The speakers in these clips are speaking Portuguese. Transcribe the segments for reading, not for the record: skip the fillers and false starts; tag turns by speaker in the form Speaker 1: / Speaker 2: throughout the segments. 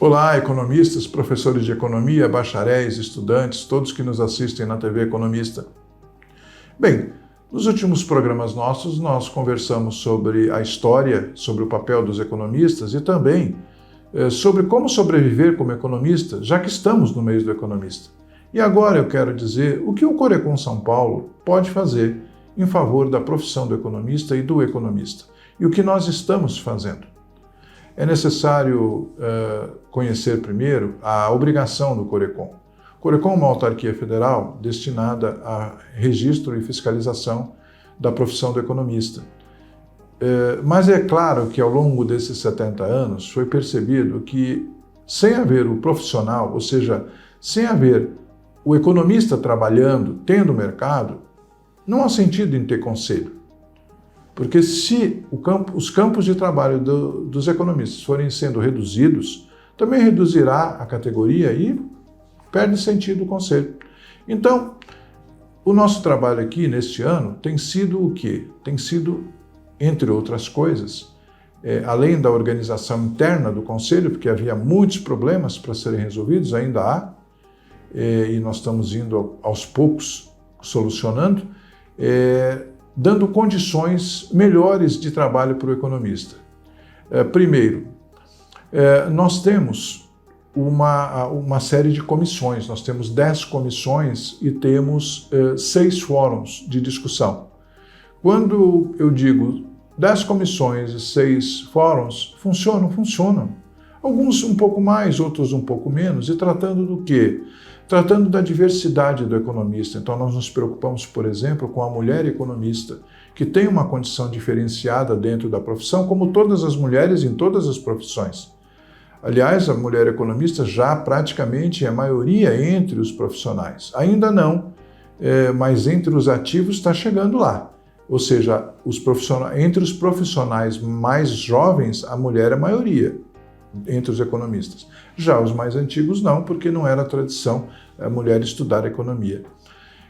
Speaker 1: Olá, economistas, professores de economia, bacharéis, estudantes, todos que nos assistem na TV Economista. Bem, nos últimos programas nossos, nós conversamos sobre a história, sobre o papel dos economistas e também sobre como sobreviver como economista, já que estamos no meio do economista. E agora eu quero dizer o que o Corecon São Paulo pode fazer em favor da profissão do economista e do economista, e o que nós estamos fazendo. É necessário conhecer primeiro a obrigação do Corecon. O Corecon é uma autarquia federal destinada a registro e fiscalização da profissão do economista. Mas é claro que ao longo desses 70 anos foi percebido que sem haver o profissional, ou seja, sem haver o economista trabalhando, tendo mercado, não há sentido em ter conselho. Porque se os campos de trabalho dos economistas forem sendo reduzidos, também reduzirá a categoria e perde sentido o conselho. Então, o nosso trabalho aqui neste ano tem sido o quê? Tem sido, entre outras coisas, além da organização interna do conselho, porque havia muitos problemas para serem resolvidos, ainda há, e nós estamos indo aos poucos solucionando, dando condições melhores de trabalho para o economista. Primeiro, nós temos uma série de comissões, nós temos 10 comissões e temos 6 fóruns de discussão. Quando eu digo 10 comissões e 6 fóruns, funcionam. Alguns um pouco mais, outros um pouco menos, e tratando do quê? Tratando da diversidade do economista. Então, nós nos preocupamos, por exemplo, com a mulher economista, que tem uma condição diferenciada dentro da profissão, como todas as mulheres em todas as profissões. Aliás, a mulher economista já praticamente é a maioria entre os profissionais. Ainda não, mas entre os ativos está chegando lá. Ou seja, entre os profissionais mais jovens, a mulher é a maioria entre os economistas. Já os mais antigos não, porque não era tradição a mulher estudar economia.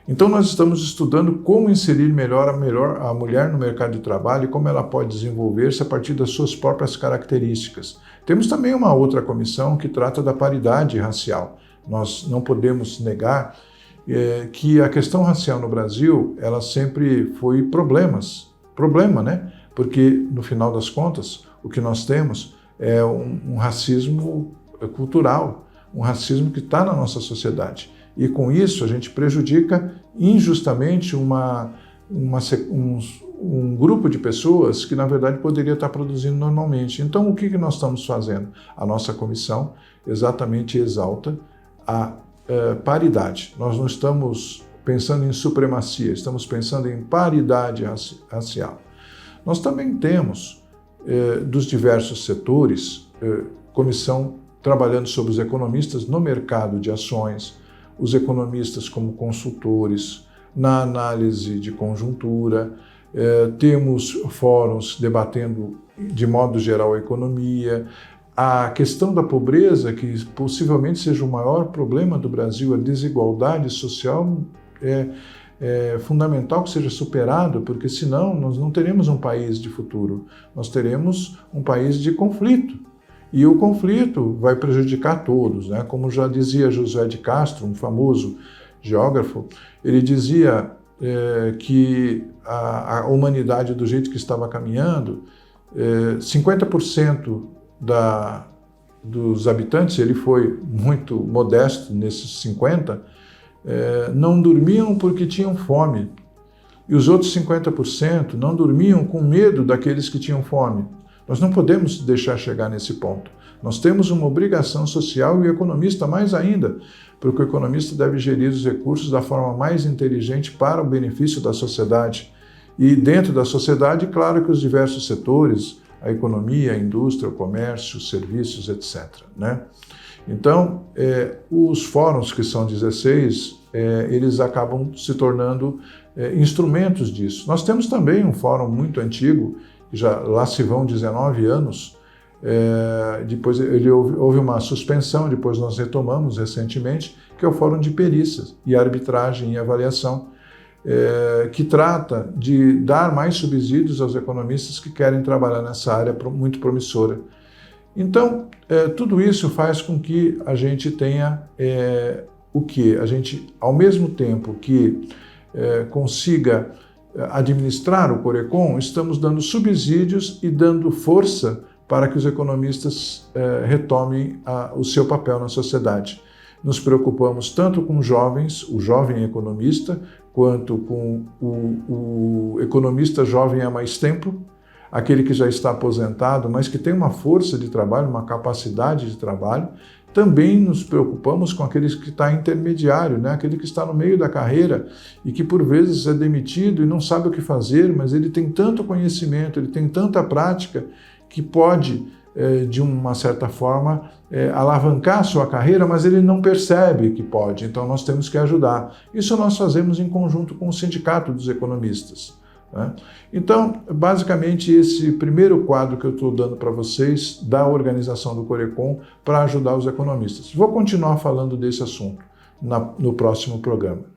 Speaker 1: Então nós estamos estudando como inserir melhor a mulher no mercado de trabalho e como ela pode desenvolver-se a partir das suas próprias características. Temos também uma outra comissão que trata da paridade racial. Nós não podemos negar que a questão racial no Brasil, ela sempre foi problema, né? Porque no final das contas, o que nós temos é um racismo cultural, um racismo que está na nossa sociedade. E com isso a gente prejudica injustamente um grupo de pessoas que na verdade poderia estar produzindo normalmente. Então o que nós estamos fazendo? A nossa comissão exatamente exalta a paridade. Nós não estamos pensando em supremacia, estamos pensando em paridade racial. Nós também temos dos diversos setores, comissão trabalhando sobre os economistas no mercado de ações, os economistas como consultores, na análise de conjuntura, temos fóruns debatendo de modo geral a economia, a questão da pobreza, que possivelmente seja o maior problema do Brasil, a desigualdade social é fundamental que seja superado, porque senão nós não teremos um país de futuro, nós teremos um país de conflito. E o conflito vai prejudicar todos, né? Como já dizia José de Castro, um famoso geógrafo, ele dizia que a humanidade, do jeito que estava caminhando, 50% dos habitantes, ele foi muito modesto nesses 50%, não dormiam porque tinham fome. E os outros 50% não dormiam com medo daqueles que tinham fome. Nós não podemos deixar chegar nesse ponto. Nós temos uma obrigação social e o economista mais ainda, porque o economista deve gerir os recursos da forma mais inteligente para o benefício da sociedade. E dentro da sociedade, claro que os diversos setores, a economia, a indústria, o comércio, os serviços, etc., né? Então, os fóruns, que são 16, eles acabam se tornando instrumentos disso. Nós temos também um fórum muito antigo, lá se vão 19 anos, depois houve uma suspensão, depois nós retomamos recentemente, que é o Fórum de Perícias e Arbitragem e Avaliação, que trata de dar mais subsídios aos economistas que querem trabalhar nessa área muito promissora. Então, tudo isso faz com que a gente tenha o quê? A gente, ao mesmo tempo que consiga administrar o Corecon, estamos dando subsídios e dando força para que os economistas retomem o seu papel na sociedade. Nos preocupamos tanto com jovens, o jovem economista, quanto com o economista jovem há mais tempo, aquele que já está aposentado, mas que tem uma força de trabalho, uma capacidade de trabalho. Também nos preocupamos com aqueles que está intermediário, né? Aquele que está no meio da carreira e que por vezes é demitido e não sabe o que fazer, mas ele tem tanto conhecimento, ele tem tanta prática que pode, de uma certa forma, alavancar a sua carreira, mas ele não percebe que pode, então nós temos que ajudar. Isso nós fazemos em conjunto com o Sindicato dos Economistas, né? Então, basicamente, esse primeiro quadro que eu estou dando para vocês da organização do Corecon para ajudar os economistas. Vou continuar falando desse assunto no próximo programa.